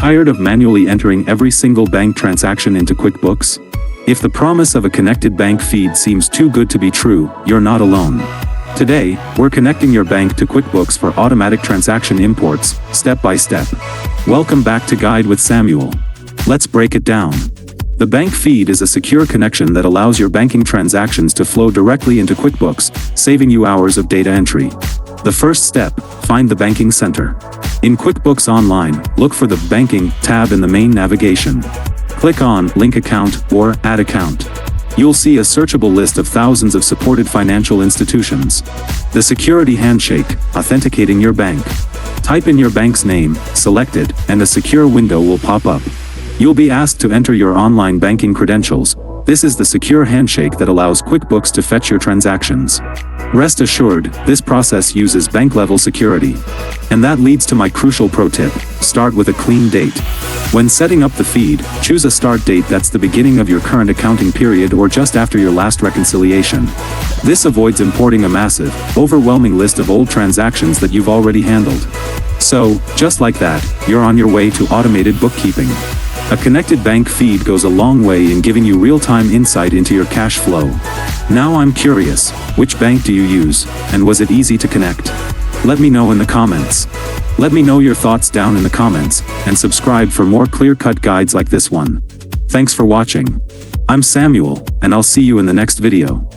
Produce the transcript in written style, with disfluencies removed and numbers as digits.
Tired of manually entering every single bank transaction into QuickBooks? If the promise of a connected bank feed seems too good to be true, you're not alone. Today, we're connecting your bank to QuickBooks for automatic transaction imports, step by step. Welcome back to Guide with Samuel. Let's break it down. The bank feed is a secure connection that allows your banking transactions to flow directly into QuickBooks, saving you hours of data entry. The first step, find the banking center. In QuickBooks Online, look for the Banking tab in the main navigation. Click on Link Account or Add Account. You'll see a searchable list of thousands of supported financial institutions. The security handshake, authenticating your bank. Type in your bank's name, select it, and a secure window will pop up. You'll be asked to enter your online banking credentials. This is the secure handshake that allows QuickBooks to fetch your transactions. Rest assured, this process uses bank-level security. And that leads to my crucial pro tip: start with a clean date. When setting up the feed, choose a start date that's the beginning of your current accounting period or just after your last reconciliation. This avoids importing a massive, overwhelming list of old transactions that you've already handled. So, just like that, you're on your way to automated bookkeeping. A connected bank feed goes a long way in giving you real-time insight into your cash flow. Now I'm curious, which bank do you use, and was it easy to connect? Let me know in the comments. Let me know your thoughts down in the comments, and subscribe for more clear-cut guides like this one. Thanks for watching. I'm Samuel, and I'll see you in the next video.